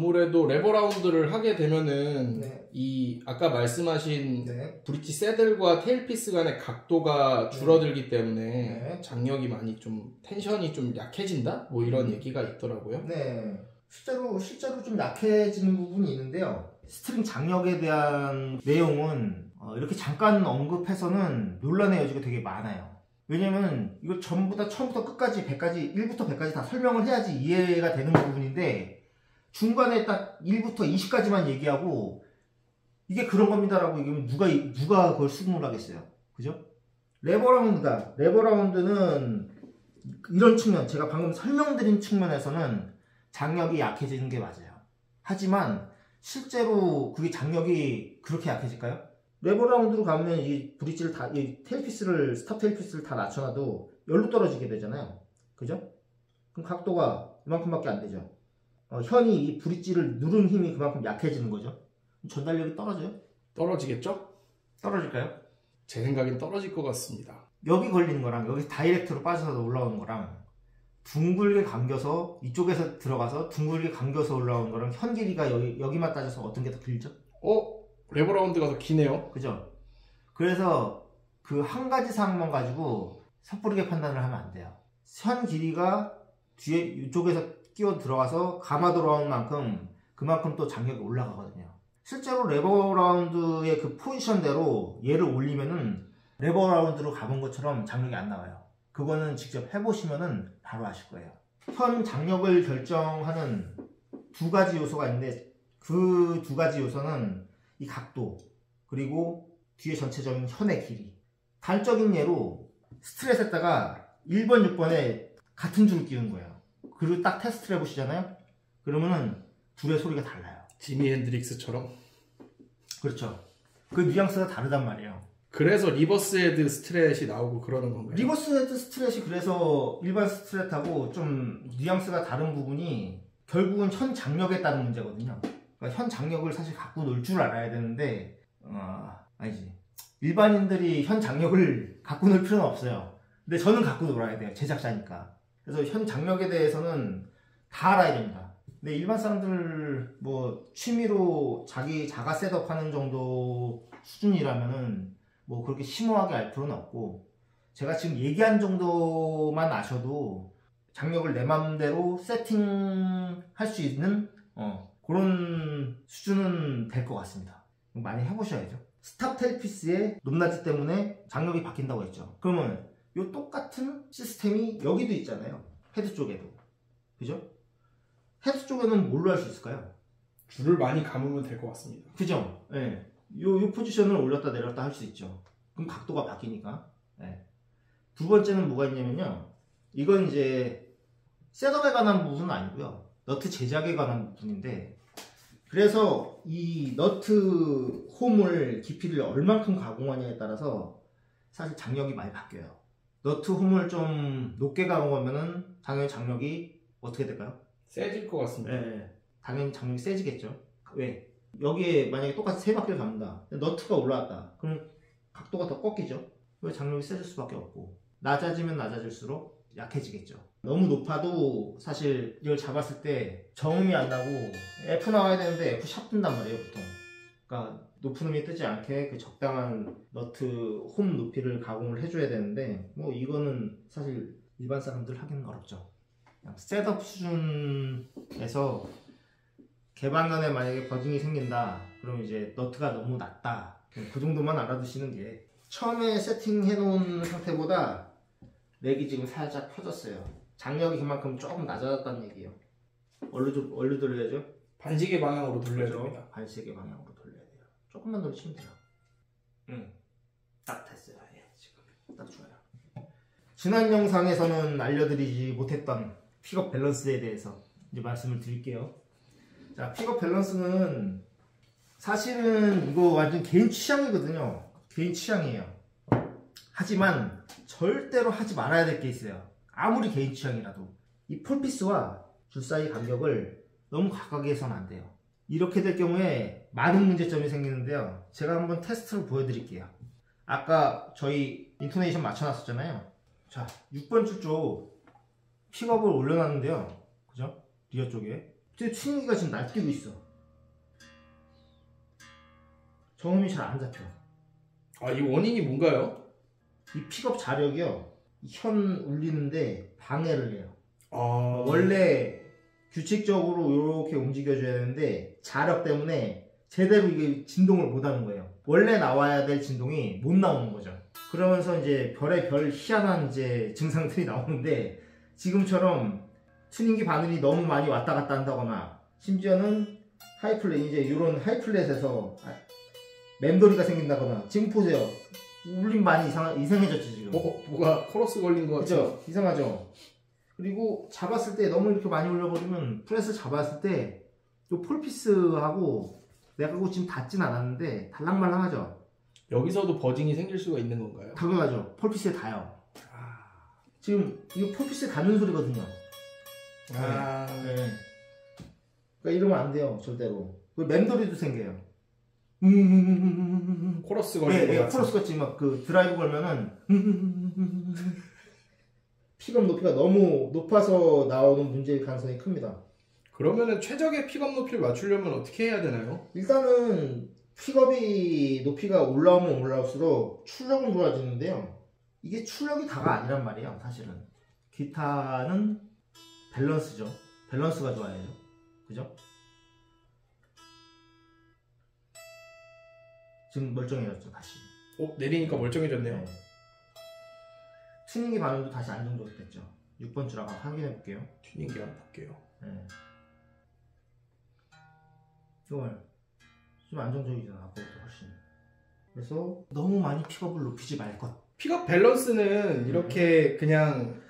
아무래도 레버 라운드를 하게 되면은 네. 이 아까 말씀하신 네. 브릿지 새들과 테일피스 간의 각도가 줄어들기 때문에 네. 장력이 많이 좀 텐션이 좀 약해진다? 뭐 이런 얘기가 있더라고요. 네. 실제로 좀 약해지는 부분이 있는데요. 스트링 장력에 대한 내용은 이렇게 잠깐 언급해서는 논란의 여지가 되게 많아요. 왜냐면 이거 전부 다 처음부터 끝까지 100까지 1부터 100까지 다 설명을 해야지 이해가 되는 부분인데 중간에 딱 1부터 20까지만 얘기하고 이게 그런 겁니다라고 얘기하면 누가 그걸 수긍을 하겠어요. 그죠? 레버라운드는 이런 측면, 제가 방금 설명드린 측면에서는 장력이 약해지는 게 맞아요. 하지만 실제로 그게 장력이 그렇게 약해질까요? 레버라운드로 가면 이 브릿지를 다, 이 테일피스를, 스탑 테일피스를 다 낮춰놔도 열로 떨어지게 되잖아요. 그죠? 그럼 각도가 이만큼밖에 안 되죠. 현이 이 브릿지를 누른 힘이 그만큼 약해지는 거죠. 전달력이 떨어져요? 떨어지겠죠? 떨어질까요? 제 생각엔 떨어질 것 같습니다. 여기 걸리는 거랑 여기 다이렉트로 빠져서 올라오는 거랑 둥글게 감겨서 이쪽에서 들어가서 둥글게 감겨서 올라오는 거랑 현 길이가 여기만 따져서 어떤 게 더 길죠? 레버 라운드가 더 기네요. 그죠? 그래서 그 한 가지 사항만 가지고 섣부르게 판단을 하면 안 돼요. 현 길이가 뒤에 이쪽에서 끼어 들어가서 감아 돌아오는 만큼 그만큼 또 장력이 올라가거든요. 실제로 레버 라운드의 그 포지션대로 얘를 올리면은 레버 라운드로 가본 것처럼 장력이 안 나와요. 그거는 직접 해보시면은 바로 아실 거예요. 현 장력을 결정하는 두 가지 요소가 있는데 그 두 가지 요소는 이 각도 그리고 뒤에 전체적인 현의 길이. 단적인 예로 스트렛에다가 1번, 6번에 같은 줄을 끼운 거예요. 그리고 딱 테스트를 해보시잖아요. 그러면은 둘의 소리가 달라요. 지미 핸드릭스처럼. 그렇죠. 그 뉘앙스가 다르단 말이에요. 그래서 리버스 헤드 스트렛이 나오고 그러는 건가요? 리버스 헤드 스트렛이 그래서 일반 스트렛하고 좀 뉘앙스가 다른 부분이 결국은 현 장력에 따른 문제거든요. 그러니까 현 장력을 사실 갖고 놀 줄 알아야 되는데 아니지. 일반인들이 현 장력을 갖고 놀 필요는 없어요. 근데 저는 갖고 놀아야 돼요. 제작자니까. 그래서 현 장력에 대해서는 다 알아야 됩니다. 근데 일반 사람들 뭐 취미로 자기 자가 셋업하는 정도 수준이라면은 뭐 그렇게 심오하게 알 필요는 없고 제가 지금 얘기한 정도만 아셔도 장력을 내 맘대로 세팅할 수 있는 그런 수준은 될 것 같습니다. 많이 해보셔야죠. 스탑 테일피스의 높낮이 때문에 장력이 바뀐다고 했죠. 그러면 이 똑같은 시스템이 여기도 있잖아요. 헤드 쪽에도. 그죠? 헤드 쪽에는 뭘로 할 수 있을까요? 줄을 많이 감으면 될 것 같습니다. 그죠? 네. 요 포지션을 올렸다 내렸다 할 수 있죠. 그럼 각도가 바뀌니까. 네. 두 번째는 뭐가 있냐면요. 이건 이제 셋업에 관한 부분은 아니고요. 너트 제작에 관한 부분인데 그래서 이 너트 홈을 깊이를 얼만큼 가공하냐에 따라서 사실 장력이 많이 바뀌어요. 너트 홈을 좀 높게 가공하면은 당연히 장력이 어떻게 될까요? 세질 것 같습니다. 네. 당연히 장력이 세지겠죠. 왜? 여기에 만약에 똑같이 세 바퀴를 갑니다. 너트가 올라왔다. 그럼 각도가 더 꺾이죠. 왜 장력이 세질 수밖에 없고 낮아지면 낮아질수록 약해지겠죠. 너무 높아도 사실 이걸 잡았을 때 정음이 안 나고 F 나와야 되는데 F 샵 뜬단 말이에요 보통. 그러니까 높은 음이 뜨지 않게 그 적당한 너트 홈 높이를 가공을 해줘야 되는데 뭐 이거는 사실 일반 사람들 하기는 어렵죠. 그냥 셋업 수준에서 개방면에 만약에 버징이 생긴다 그럼 이제 너트가 너무 낮다 그 정도만 알아두시는 게 처음에 세팅해 놓은 상태보다 렉이 지금 살짝 펴졌어요. 장력이 그만큼 조금 낮아졌다는 얘기예요. 얼루 돌려야죠? 반시계 방향으로 돌려야 그렇죠? 됩니다. 반시계 방향으로 돌려야 돼요. 조금만 돌리시면 돼요. 딱 됐어요. 예, 지금 딱 좋아요. 지난 영상에서는 알려드리지 못했던 픽업 밸런스에 대해서 이제 말씀을 드릴게요. 자, 픽업 밸런스는 사실은 이거 완전 개인 취향이거든요. 개인 취향이에요. 하지만 절대로 하지 말아야 될 게 있어요. 아무리 개인 취향이라도 이 폴피스와 줄 사이 간격을 너무 가깝게 해서는 안 돼요. 이렇게 될 경우에 많은 문제점이 생기는데요. 제가 한번 테스트를 보여드릴게요. 아까 저희 인토네이션 맞춰놨었잖아요. 자, 6번 줄 쪽 픽업을 올려놨는데요. 그죠? 리어 쪽에 튜닝기가 지금 날뛰고 있어. 저음이 잘 안 잡혀. 아, 이 원인이 뭔가요? 이 픽업 자력이요, 현 울리는데 방해를 해요. 아, 원래 규칙적으로 이렇게 움직여줘야 되는데 자력 때문에 제대로 이게 진동을 못 하는 거예요. 원래 나와야 될 진동이 못 나오는 거죠. 그러면서 이제 별의 별 희한한 이제 증상들이 나오는데, 지금처럼 튜닝기 바늘이 너무 많이 왔다 갔다 한다거나, 심지어는 하이플랫, 이제 이런 하이플랫에서 맴돌이가 생긴다거나. 지금 보세요, 울림 많이 이상해졌지 지금. 뭐가 코러스 걸린 거 같죠? 그죠? 이상하죠? 그리고 잡았을 때 너무 이렇게 많이 올려버리면, 프레스 잡았을 때 이 폴피스하고 내가 그거 지금 닿진 않았는데 달랑말랑하죠? 여기서도 버징이 생길 수가 있는 건가요? 당연하죠. 폴피스에 닿아요. 지금 이거 폴피스에 닿는 소리거든요. 아, 네. 그러니까 이러면 안 돼요, 절대로. 맴돌이도 생겨요. 코러스 걸린 거 네, 같죠? 코러스 같이 막 그 드라이브 걸면은 픽업 높이가 너무 높아서 나오는 문제일 가능성이 큽니다. 그러면은 최적의 픽업 높이를 맞추려면 어떻게 해야 되나요? 일단은 픽업이 높이가 올라오면 올라올수록 출력은 좋아지는데요, 이게 출력이 다가 아니란 말이에요. 사실은 기타는 밸런스죠. 밸런스가 좋아야죠. 그죠? 지금 멀쩡해졌죠, 다시. 내리니까 멀쩡해졌네요. 네. 튜닝기 반응도 다시 안정적이 됐죠. 6번 줄 한번 확인해 볼게요. 튜닝기 한번 볼게요. 네. 정말 좀 안정적이잖아, 아까보다 훨씬. 그래서 너무 많이 픽업을 높이지 말 것. 픽업 밸런스는 이렇게 그냥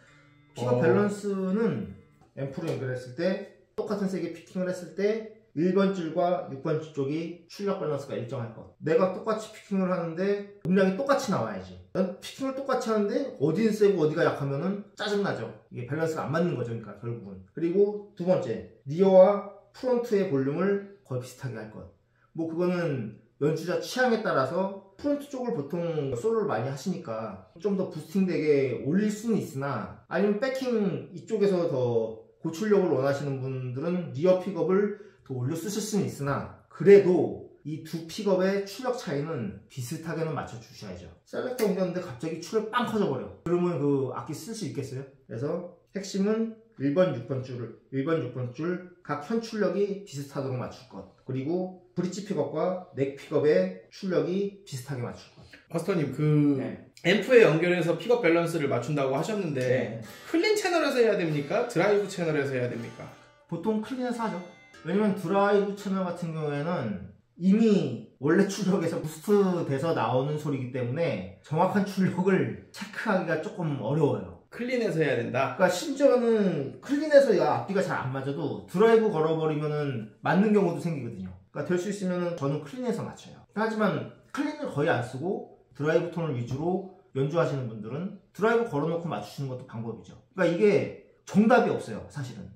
픽업 밸런스는 앰프로 연결했을 때, 똑같은 색의 피팅을 했을 때 1번 줄과 6번 줄 쪽이 출력 밸런스가 일정할 것. 내가 똑같이 피팅을 하는데 음량이 똑같이 나와야지. 난 피팅을 똑같이 하는데 어디는 세고 어디가 약하면은 짜증나죠. 이게 밸런스가 안 맞는 거죠, 그러니까 결국은. 그리고 두 번째, 리어와 프론트의 볼륨을 거의 비슷하게 할 것. 뭐 그거는 연주자 취향에 따라서 프론트 쪽을 보통 솔로를 많이 하시니까 좀 더 부스팅되게 올릴 수는 있으나, 아니면 백킹 이쪽에서 더 고출력을 원하시는 분들은 리어 픽업을 더 올려 쓰실 수는 있으나, 그래도 이 두 픽업의 출력 차이는 비슷하게는 맞춰 주셔야죠. 셀렉터 옮겼는데 갑자기 출력 빵 커져버려. 그러면 그 악기 쓸 수 있겠어요? 그래서 핵심은 1번, 6번 줄 각 현 출력이 비슷하도록 맞출 것. 그리고 브릿지 픽업과 넥 픽업의 출력이 비슷하게 맞출 것. 마스터님, 네. 앰프에 연결해서 픽업 밸런스를 맞춘다고 하셨는데 네. 클린 채널에서 해야 됩니까? 드라이브 채널에서 해야 됩니까? 보통 클린에서 하죠. 왜냐면 드라이브 채널 같은 경우에는 이미 원래 출력에서 부스트 돼서 나오는 소리이기 때문에 정확한 출력을 체크하기가 조금 어려워요. 클린에서 해야 된다? 그러니까 심지어는 클린에서 앞뒤가 잘 안 맞아도 드라이브 걸어버리면은 맞는 경우도 생기거든요. 그러니까 될 수 있으면은 저는 클린에서 맞춰요. 하지만 클린을 거의 안 쓰고 드라이브 톤을 위주로 연주하시는 분들은 드라이브 걸어놓고 맞추시는 것도 방법이죠. 그러니까 이게 정답이 없어요, 사실은.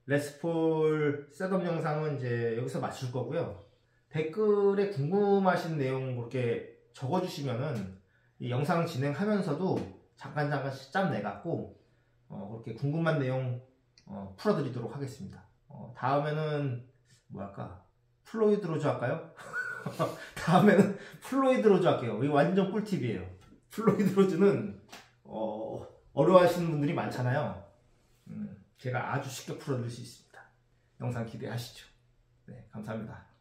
레스폴 셋업 영상은 이제 여기서 맞출 거고요. 댓글에 궁금하신 내용 그렇게 적어주시면은 이 영상 진행하면서도 잠깐씩 짬 내갖고 그렇게 궁금한 내용 풀어드리도록 하겠습니다. 다음에는 뭐 할까? 플로이드 로즈 할까요? 다음에는 플로이드 로즈 할게요. 이거 완전 꿀팁이에요. 플로이드 로즈는 어려워하시는 분들이 많잖아요. 제가 아주 쉽게 풀어드릴 수 있습니다. 영상 기대하시죠. 네, 감사합니다.